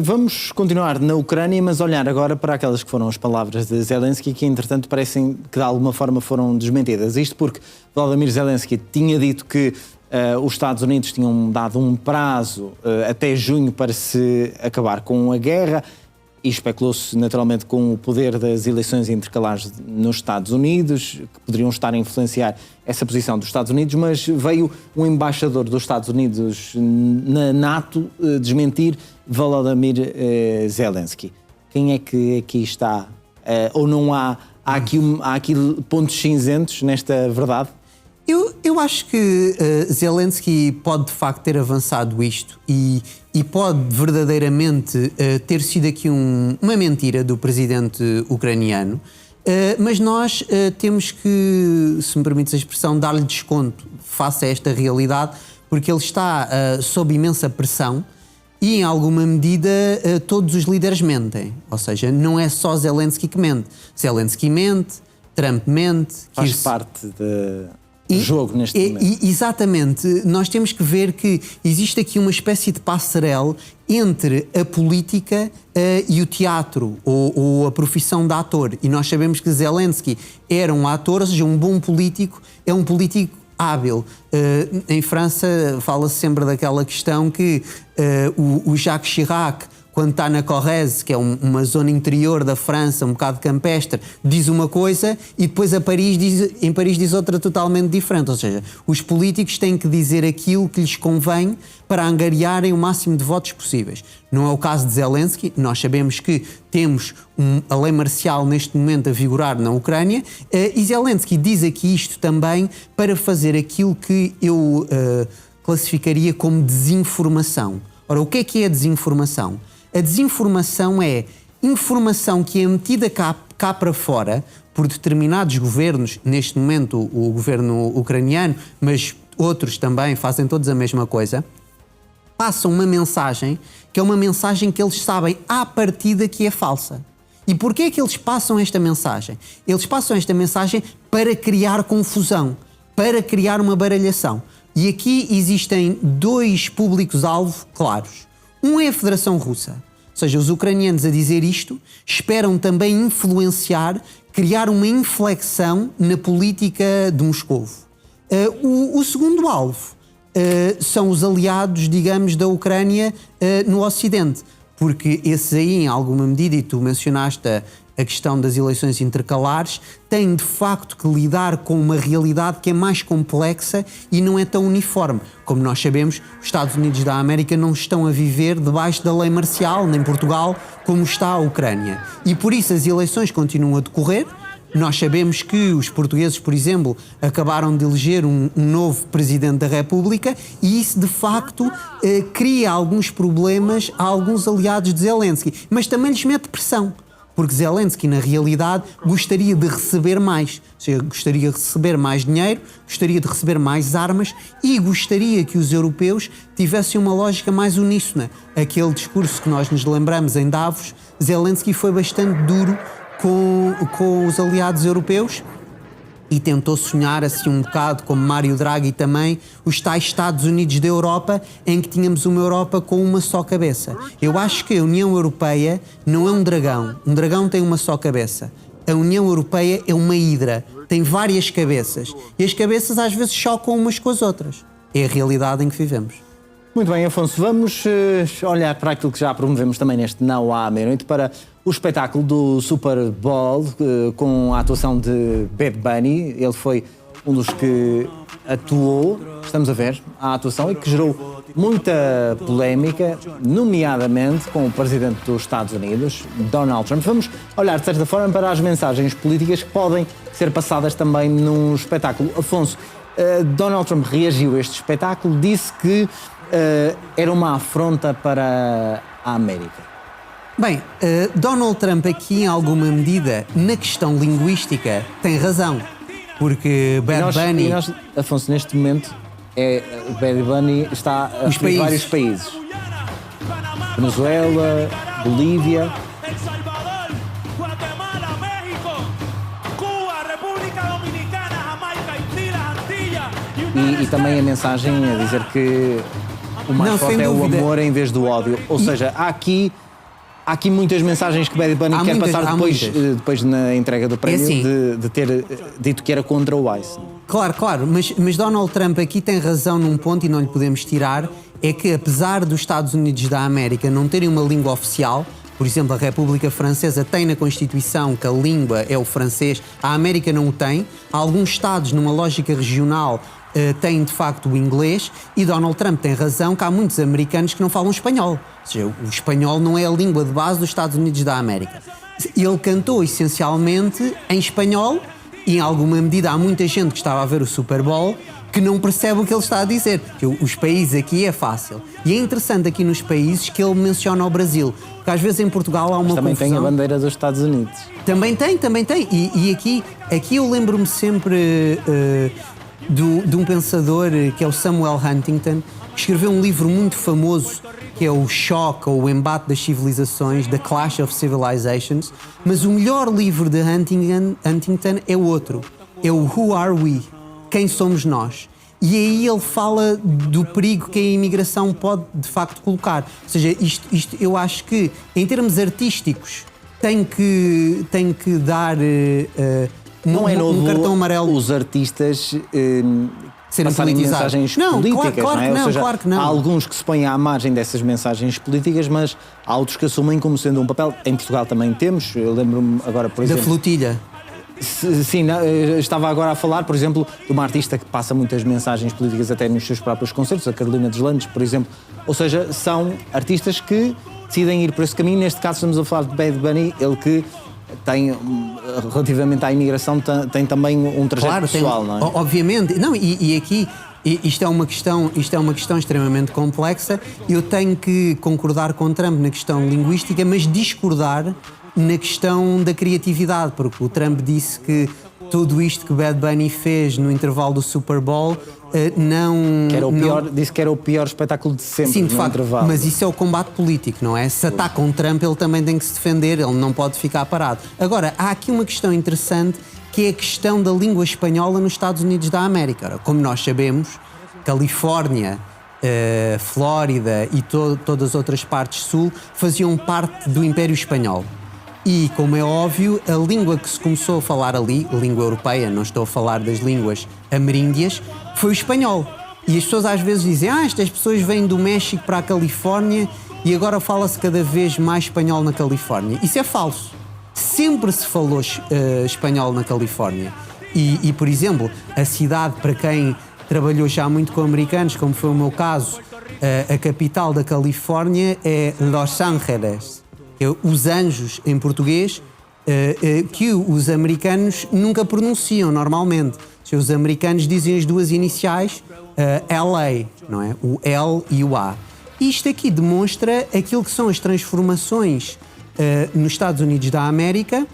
Vamos continuar na Ucrânia, mas olhar agora para aquelas que foram as palavras de Zelensky, que entretanto parecem que de alguma forma foram desmentidas. Isto porque Volodymyr Zelensky tinha dito que os Estados Unidos tinham dado um prazo até junho para se acabar com a guerra, e especulou-se naturalmente com o poder das eleições intercalares nos Estados Unidos, que poderiam estar a influenciar essa posição dos Estados Unidos, mas veio um embaixador dos Estados Unidos na NATO desmentir Volodymyr Zelensky. Quem é que aqui está? Ou não há aqui pontos cinzentos nesta verdade? Eu acho que Zelensky pode de facto ter avançado isto e pode verdadeiramente ter sido aqui uma mentira do presidente ucraniano, mas nós temos que, se me permites a expressão, dar-lhe desconto face a esta realidade, porque ele está sob imensa pressão e, em alguma medida, todos os líderes mentem. Ou seja, não é só Zelensky que mente. Zelensky mente, Trump mente. Faz parte do jogo neste momento. Exatamente. Nós temos que ver que existe aqui uma espécie de passarela entre a política e o teatro, ou a profissão de ator. E nós sabemos que Zelensky era um ator, ou seja, um bom político, é um político hábil. Em França fala-se sempre daquela questão que o Jacques Chirac, quando está na Corrèze, que é uma zona interior da França, um bocado campestre, diz uma coisa e depois em Paris diz outra totalmente diferente. Ou seja, os políticos têm que dizer aquilo que lhes convém para angariarem o máximo de votos possíveis. Não é o caso de Zelensky. Nós sabemos que temos a lei marcial neste momento a vigorar na Ucrânia, e Zelensky diz aqui isto também para fazer aquilo que eu classificaria como desinformação. Ora, o que é a desinformação? A desinformação é informação que é metida cá para fora por determinados governos, neste momento o governo ucraniano, mas outros também fazem todos a mesma coisa, passam uma mensagem que é uma mensagem que eles sabem à partida que é falsa. E porquê é que eles passam esta mensagem? Eles passam esta mensagem para criar confusão, para criar uma baralhação. E aqui existem dois públicos-alvo claros. Um é a Federação Russa, ou seja, os ucranianos a dizer isto esperam também influenciar, criar uma inflexão na política de Moscovo. O segundo alvo são os aliados, digamos, da Ucrânia no Ocidente, porque esses aí, em alguma medida, e tu mencionaste a questão das eleições intercalares, têm de facto que lidar com uma realidade que é mais complexa e não é tão uniforme. Como nós sabemos, os Estados Unidos da América não estão a viver debaixo da lei marcial, nem Portugal, como está a Ucrânia. E por isso as eleições continuam a decorrer. Nós sabemos que os portugueses, por exemplo, acabaram de eleger um novo Presidente da República e isso, de facto, cria alguns problemas a alguns aliados de Zelensky, mas também lhes mete pressão. Porque Zelensky, na realidade, gostaria de receber mais. Ou seja, gostaria de receber mais dinheiro, gostaria de receber mais armas e gostaria que os europeus tivessem uma lógica mais uníssona. Aquele discurso que nós nos lembramos em Davos, Zelensky foi bastante duro com os aliados europeus e tentou sonhar assim um bocado, como Mário Draghi também, os tais Estados Unidos da Europa, em que tínhamos uma Europa com uma só cabeça. Eu acho que a União Europeia não é um dragão tem uma só cabeça. A União Europeia é uma hidra, tem várias cabeças, e as cabeças às vezes chocam umas com as outras. É a realidade em que vivemos. Muito bem, Afonso, vamos olhar para aquilo que já promovemos também neste Não à Meia-Noite, para o espetáculo do Super Bowl, com a atuação de Bad Bunny. Ele foi um dos que atuou, estamos a ver, a atuação, e que gerou muita polémica, nomeadamente com o presidente dos Estados Unidos, Donald Trump. Vamos olhar, de certa forma, para as mensagens políticas que podem ser passadas também num espetáculo. Afonso, Donald Trump reagiu a este espetáculo, disse que era uma afronta para a América. Bem, Donald Trump aqui, em alguma medida, na questão linguística, tem razão. Porque Bad Bunny... Afonso, neste momento, Bad Bunny está a referir vários países. Venezuela, Bolívia... E também a mensagem a dizer que o mais Não, forte sem é o dúvida. amor em vez do ódio. Ou seja, há aqui muitas mensagens que Bad Bunny quer passar depois na entrega do prémio assim, de ter dito que era contra o ICE. Claro, mas Donald Trump aqui tem razão num ponto e não lhe podemos tirar, é que apesar dos Estados Unidos da América não terem uma língua oficial, por exemplo, a República Francesa tem na Constituição que a língua é o francês, a América não o tem, alguns Estados, numa lógica regional, têm de facto o inglês, e Donald Trump tem razão que há muitos americanos que não falam espanhol. Ou seja, o espanhol não é a língua de base dos Estados Unidos da América. Ele cantou essencialmente em espanhol e, em alguma medida, há muita gente que estava a ver o Super Bowl que não percebe o que ele está a dizer. Porque os países aqui é fácil. E é interessante aqui nos países que ele menciona o Brasil. Porque às vezes em Portugal há uma também confusão. tem a bandeira dos Estados Unidos. Também tem. E aqui eu lembro-me sempre de um pensador que é o Samuel Huntington, que escreveu um livro muito famoso que é o Choque ou o Embate das Civilizações, The Clash of Civilizations, mas o melhor livro de Huntington é o outro, é o Who Are We? Quem somos nós? E aí ele fala do perigo que a imigração pode de facto colocar. Ou seja, isto eu acho que em termos artísticos tem que dar Não é novo um cartão amarelo. os artistas Serem passarem politizados. mensagens Não, políticas, claro não é? que não, Ou seja, claro que não. há alguns que se põem à margem dessas mensagens políticas, mas há outros que assumem como sendo um papel. Em Portugal também temos, eu lembro-me agora, por Da exemplo... flotilha. Sim, estava agora a falar, por exemplo, de uma artista que passa muitas mensagens políticas até nos seus próprios concertos, a Carolina Deslandes, por exemplo. Ou seja, são artistas que decidem ir por esse caminho. Neste caso estamos a falar de Bad Bunny, ele que tem, relativamente à imigração, tem também um trajeto pessoal, não é? Obviamente. Não, e aqui... Isto é uma questão extremamente complexa. Eu tenho que concordar com Trump na questão linguística, mas discordar na questão da criatividade, porque o Trump disse que tudo isto que Bad Bunny fez no intervalo do Super Bowl disse que era o pior espetáculo de sempre. Sim, de facto, intervalo. mas isso é o combate político, não é? Se ataca um Trump, ele também tem que se defender, ele não pode ficar parado. Agora, há aqui uma questão interessante, que é a questão da língua espanhola nos Estados Unidos da América. Ora, como nós sabemos, Califórnia, Flórida e todas as outras partes sul faziam parte do Império Espanhol. E, como é óbvio, a língua que se começou a falar ali, língua europeia, não estou a falar das línguas ameríndias, foi o espanhol. E as pessoas às vezes dizem, estas pessoas vêm do México para a Califórnia e agora fala-se cada vez mais espanhol na Califórnia. Isso é falso. Sempre se falou espanhol na Califórnia. E, por exemplo, a cidade, para quem trabalhou já muito com americanos, como foi o meu caso, a capital da Califórnia é Los Angeles. Os Anjos, em português, que os americanos nunca pronunciam normalmente. Os americanos dizem as duas iniciais, LA, não é? O L e o A. Isto aqui demonstra aquilo que são as transformações nos Estados Unidos da América,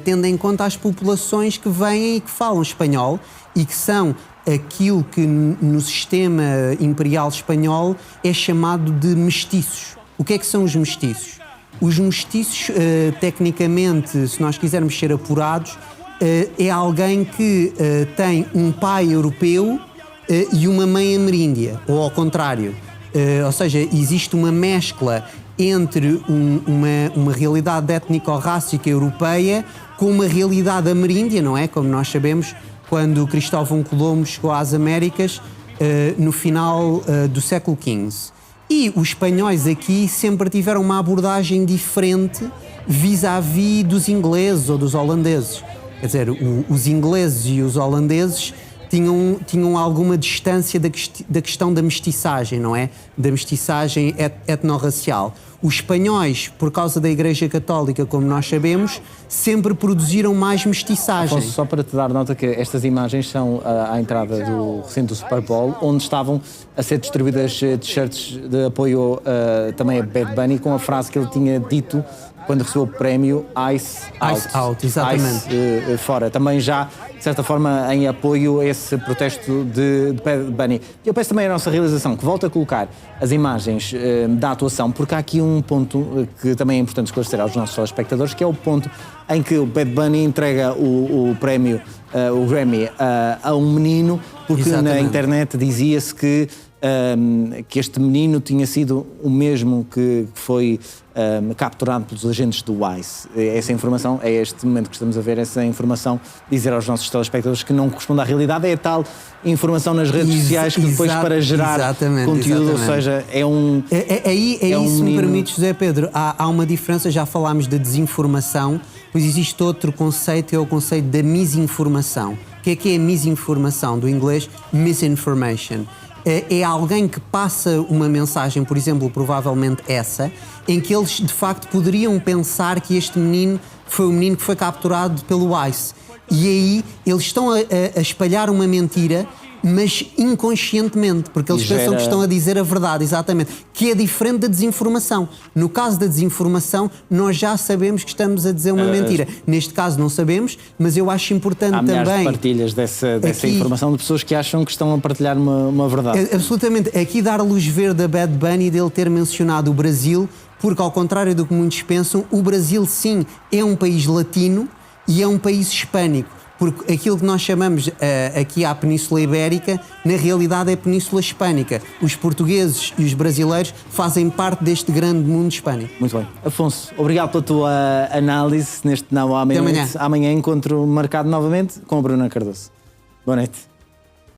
tendo em conta as populações que vêm e que falam espanhol e que são aquilo que no sistema imperial espanhol é chamado de mestiços. O que é que são os mestiços? Os mestiços, tecnicamente, se nós quisermos ser apurados, é alguém que tem um pai europeu e uma mãe ameríndia, ou ao contrário. Ou seja, existe uma mescla entre uma realidade étnico-rássica europeia com uma realidade ameríndia, não é? Como nós sabemos, quando Cristóvão Colombo chegou às Américas no final do século XV. E os espanhóis aqui sempre tiveram uma abordagem diferente vis-à-vis dos ingleses ou dos holandeses. Quer dizer, os ingleses e os holandeses tinham alguma distância da questão da mestiçagem, não é? Da mestiçagem etnorracial. Os espanhóis, por causa da Igreja Católica, como nós sabemos, sempre produziram mais mestiçagem. Afonso, só para te dar nota que estas imagens são à entrada do recinto do Super Bowl, onde estavam a ser distribuídas t-shirts de apoio também a Bad Bunny, com a frase que ele tinha dito quando recebeu o prémio Ice Out. Ice Out, exatamente. Ice fora. Também já, de certa forma, em apoio a esse protesto de Bad Bunny. Eu peço também à nossa realização que volte a colocar as imagens da atuação, porque há aqui um ponto que também é importante esclarecer aos nossos telespectadores, que é o ponto em que o Bad Bunny entrega o prémio, o Grammy, a um menino, porque Exatamente. na internet dizia-se que que este menino tinha sido o mesmo que foi capturado pelos agentes do ICE. Essa informação, é este momento que estamos a ver, essa informação, dizer aos nossos telespectadores que não corresponde à realidade, é a tal informação nas redes sociais que depois para gerar conteúdo, ou seja, é um... É isso, se me permite, José Pedro, há uma diferença, já falámos da desinformação, pois existe outro conceito, é o conceito da misinformação. O que é a misinformação? Do inglês, misinformation. É alguém que passa uma mensagem, por exemplo, provavelmente essa, em que eles de facto poderiam pensar que este menino foi o menino que foi capturado pelo ICE. E aí eles estão a espalhar uma mentira, mas inconscientemente, porque eles pensam que estão a dizer a verdade, exatamente, que é diferente da desinformação. No caso da desinformação, nós já sabemos que estamos a dizer uma mentira. Neste caso não sabemos, mas eu acho importante também... Há milhares de partilhas dessa informação de pessoas que acham que estão a partilhar uma verdade. Absolutamente. Aqui dar a luz verde a Bad Bunny dele ter mencionado o Brasil, porque ao contrário do que muitos pensam, o Brasil sim é um país latino e é um país hispânico. Porque aquilo que nós chamamos aqui à Península Ibérica, na realidade é a Península Hispânica. Os portugueses e os brasileiros fazem parte deste grande mundo hispânico. Muito bem. Afonso, obrigado pela tua análise neste Não à Meia-Noite. Amanhã encontro marcado novamente com a Bruna Cardoso. Boa noite.